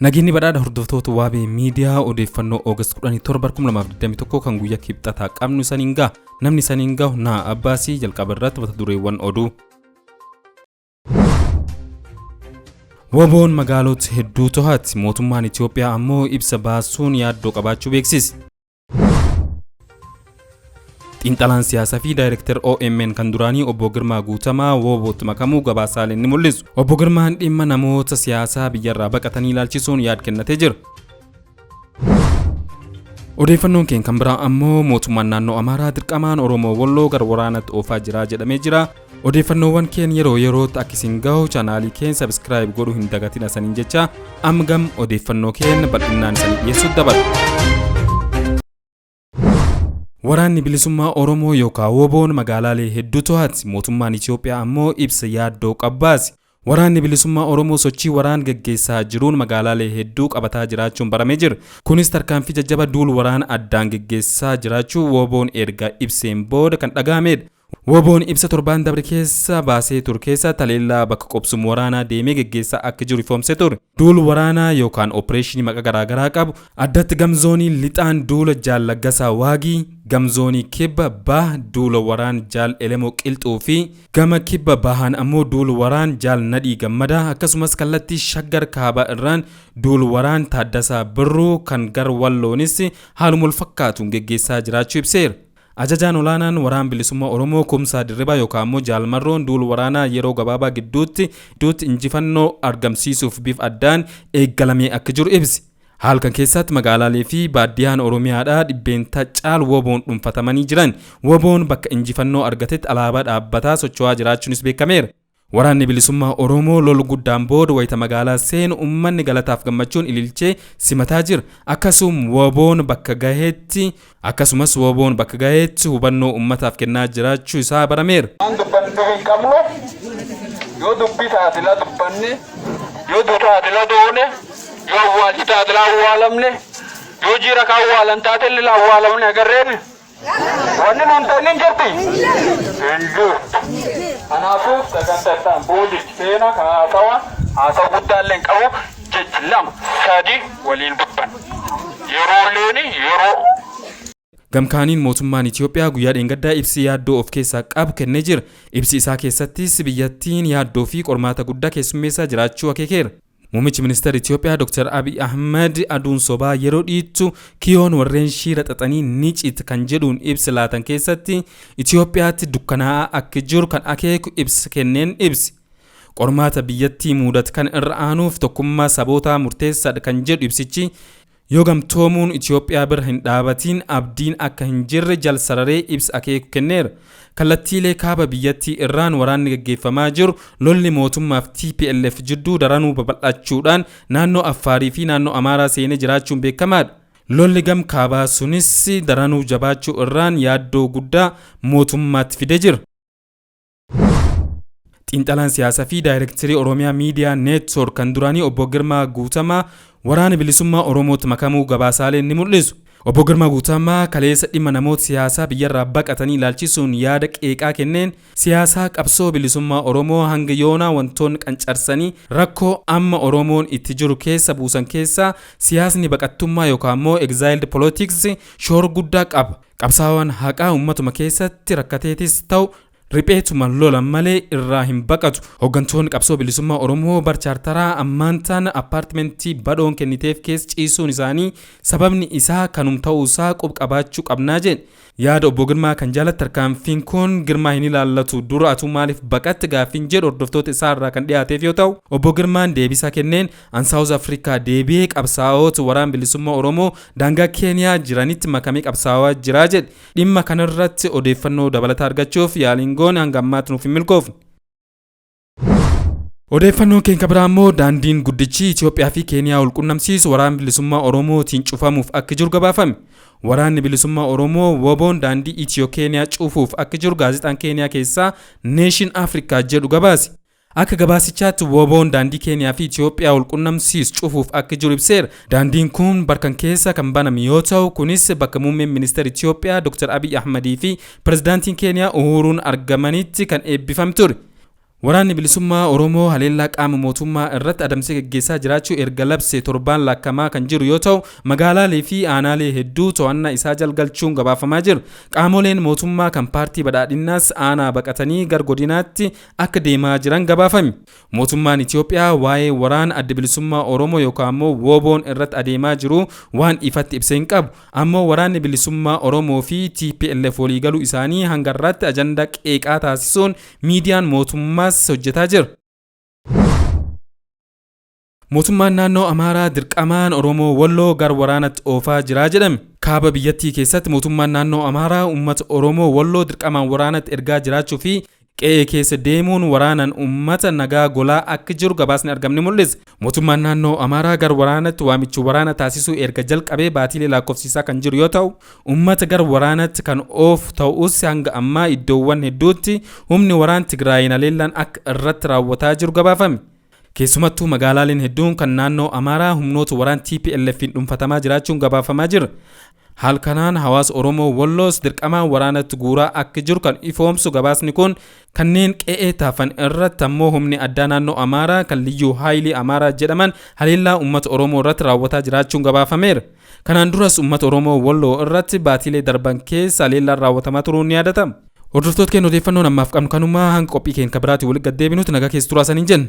Nageenya badhaadha hordoftoota waabee miidiyaa odeeffannoo August 17 2021 kan guyyaa kibxataa qabnu saniin ga'a. Namni saniin ga'u naa Abbaasii jalqaba irratti mata dureewwan oduu. Waboon magaalota hedduu to'atti, mootummaan Itoophiyaa ammoo ibsa baasuun yaaddoo qabaachuu beeksise. Xiinxalaan siyaasaa fi daayirektar OMN kan duraanii Obbo Girmaa Guutamaa Wobootti makamuu gabaasaaleen ni mul'isu. Obbo Girmaan dhimma namoota siyaasaa biyyarraa baqatanii ilaalchisuun yaada kennatee jira. Odeeffannoon keenya kan biraa ammoo mootummaan naannoo Amaaraa dirqamaan Oromoo Walloo gara waraanaatti oofaa jira jedhamee jira. Odeeffannoowwan keenya yeroo yerootti akka isin gahu chaanaalii keenya subscribe godhuu hin dagatina saniin jecha amma odeeffannoo keenya bal'inaan isin dhiyeessuuf dabala. Waraanni bilisummaa Oromoo yookaan Woboon magaalaalee hedduu to'atti, mootummaan Itoophiyaa ammoo ibsa yaaddoo qabbaase. Waraanni bilisummaa Oromoo sochii waraan gaggeessaa jiruun magaalaalee hedduu qabataa jiraachuun baramee jira. Kunis tarkaanfii jajjaba duul waraan addaan gaggeessaa jiraachuu Woboon erga ibseen booda kan dhagahamedha. Woboon ibsa torban dabre keessa baasee ture keessa taleellaa bakka qobsuma waraanaa deemee gaggeessaa akka jiru ifoomsee ture. Duul waraanaa yookaan opereeshinii maqaa garaagaraa qabu addatti gamzoonii lixaan duula jaallaggasaa waagii, gamzoonii kibba bah duula waraan jaal elemoo qilxuu fi gama kibba bahaan ammoo duula waraan jaal nadhii gammadaa akkasumas kallattii shaggar kaabaa irraan duula waraan taaddasaa birruu kan gar walloonis haaluma wal fakkaatuun gaggeessaa jiraachuu ibseera. Ajajaan olaanaan waraan bilisummaa Oromoo Kumsaa Dirribaa yookaan ammoo Jaalmarroon duul waraanaa yeroo gabaabaa gidduutti injifannoo argamsiisuuf bifa addaan eeggalamee akka jiru ibsi. Haala kan keessatti magaalaalee fi baadiyyaan Oromiyaadhaa dhibbeentaa caalu Woboon dhuunfatamanii jiran. Woboon bakka injifannoo argatetti alaabaa dhaabbataa socho'aa jiraachuunis beekameera. Waraanni bilisummaa Oromoo lol guddaan booda wayita magaalaa seenu uummanni galataaf gammachuun ililchee simataa jira. Akkasumas Woboon bakka gaheetti hubannoo uummataaf kennaa jiraachuu isaa barameera. Yoo dubbii taatila dubbanne, yoo taatila doone, yoo awwaalchi taatila awwaalamne, yoo jira ka awwaalan taatila awwaalamne agarreemi. Wanni nun ta'in jirti. Hindu. Kanaafuu sagantaan boodi seena haasawa guddaalleen qabu jechi lama sadi waliin dubban. Yeroo leeni yeroo. Gamkaaniin mootummaan Itoophiyaa guyyaa dheengaddaa ibsi yaaddoo of keessaa qabu kennee jira. Ibsi isaa keessattis biyyattiin yaaddoo fi qormaata guddaa keessummeessaa jiraachuu akeekeera. Muummichi ministeera Itoophiyaa Dr. Abiy Ahmed aduun sobaa yeroo dhiittu kiyoon warreen shiira xaxanii ni cita kan jedhuun ibsi laatan keessatti Itoophiyaatti dukkanaa'aa akka jiru kan akeeku ibsa kenneen ibsi. Qormaata biyyattii mudate kan irra aanuuf tokkummaa sabootaa murteessaadha kan jedhu ibsichi yoo gamtoomuun Itoophiyaa bira hin dhaabatiin abdiin akka hin jirre jal sararee ibsa akeeku kenneera. Kallattiilee kaaba biyyattii irraan waraanni gaggeeffamaa jiru lolli mootummaaf TPLF jidduu daranuu babal'achuudhaan naannoo Affaarii fi naannoo Amaaraa seenee jiraachuun beekamaadha. Lolli gam kaabaa sunis daranuu jabaachuu irraan yaaddoo guddaa mootummaatti fidee jira. Xiinxalaan siyaasaa fi daayirektarii Oromiyaa Miidiyaa Neetwoork kan duraanii Obbo Girmaa Guutamaa waraana bilisummaa Oromootti makamuu gabaasaaleen ni mul'isu. Obbo Girmaa Guutamaa kaleessa dhimma namoota siyaasaa biyyarraa baqatanii ilaalchisuun yaada qeeqaa kenneen siyaasaa qabsoo bilisummaa Oromoo hanga yoonaa wantoonni qancarsanii rakkoo amma Oromoon itti jiru keessa buusan keessaa siyaasni baqattummaa yookaan ammoo exiled politics shoora guddaa qaba. Qabsaawwan haqaa uummatuma keessatti rakkateetis ta'u ripheetuma lolan malee irraa hin baqatu. Hooggantoonni qabsoo bilisummaa Oromoo barchaartaraa ammaantaan appaartimentii badhoon kenniteef keessa ciisuun isaanii sababni isaa kanum ta'uusaa qabaachuu qabnaa jedhe. Yaada Obbo Girmaa kan jaalatti tarkaanfiin kun Girmaa hin ilaallatu dura atuu maaliif baqatti gaaffiin jedhu hordoftoota isaa irraa kan dhiyaateef yoo ta'u, Obbo Girmaan deebisaa kenneen Saawuz Afrikaa deebi'ee qabsaa'ota waraan bilisummaa Oromoo daangaa Keeniyaa jiranitti makamee qabsaa'aa jira jedhe. Dhimma kanarratti odeeffannoo dabalataa argachuuf yaaliin goone hanga ammaatti nuuf hin milkoofne. Odeeffannoon keenya biraa immoo daandiin guddichi Itoophiyaa fi Keeniyaa wal qunnamsiisu waraan bilisummaa Oromootiin cufamuuf akka jiru gabaafame. Waraanni bilisummaa Oromoo Woboon daandii Itiyoo Keeniyaa cufuuf akka jiru gaazexaan Keeniyaa keessaa Nation Africa jedhu gabaase. Akka gabaasichaatti Woboon daandii Keeniyaa fi Itoophiyaa wal qunnamsiisu cufuuf akka jiru ibseera. Daandiin kun barkan keessa kan baname yoo ta'u kunis bakka muummeen ministeera Itoophiyaa Dr. Abiy Ahmed fi pirezidaantiin Keeniyaa Uhuruun argamanitti kan eebbifame ture. Waraanni bilisummaa Oromoo haleellaa qaama mootummaa irratti adamsee gaggeessaa jiraachuu erga labsee torbaan lakkaa'amaa kan jiru yoo ta'u, magaalaalee fi aanaalee hedduu to'annaa isaa jala galchuun gabaafamaa jira. Qaamoleen mootummaa kan paartii badhaadhinaas aanaa baqatanii gara godinaatti akka deemaa jiran gabaafame. Mootummaan Itoophiyaa waa'ee waraana adda bilisummaa Oromoo yookaan immoo WBO'n irratti adeemaa jiru waan ifatti ibsee hin qabu. Ammoo waraanni bilisummaa Oromoo fi TPLF walii galuu isaanii hanga irratti ajandaa qeeqaa taasisuun miidiyaan mootummaa hojjetaa jira. Mootummaan naannoo Amaaraa dirqamaan Oromoo Walloo gara waraanatti oofaa jira jedhame. Kaaba biyyattii keessatti mootummaan naannoo Amaaraa uummata Oromoo Walloo dirqamaan waraanatti ergaa jiraachuu fi qe'ee keessa deemuun waraanan uummata nagaa golaa akka jiru gabaasni argamni mul'isa. Mootummaan naannoo Amaaraa gara waraanatti waamicha waraana taasisuu erga jalqabee baatilee lakkoofsisaa kan jiru yoo ta'u, uummata gara waraanatti kan oofu ta'us hanga ammaa iddoowwan hedduutti humni waraana Tigraayin haleellaan akka irratti raawwataa jiru gabaafame. Keessumattuu magaalaaleen hedduun kan naannoo Amaaraa humnoota waraana TPLF'n dhuunfatamaa jiraachuun gabaafamaa jira. Haal kanaan hawaasa Oromoo Walloos dirqamaan waraanatti guuraa akka jiru kan ifoomsu gabaasni kun kanneen qe'ee taafan irratti ammoo humni addaa naannoo Amaaraa kan Liyyuu Haayilii Amaaraa jedhaman haleellaa uummata Oromoo irratti raawwataa jiraachuun gabaafameera. Kanaan duras uummata Oromoo Walloo irratti baatilee darban keessa haleellaan raawwatamaa turuun ni yaadatama. Hordoftoota keenya odeeffannoon ammaaf qabnu kanumaa hanga qophii keenya biraatti walitti gaddeebinutti nagaa keessa turaasaa jenna.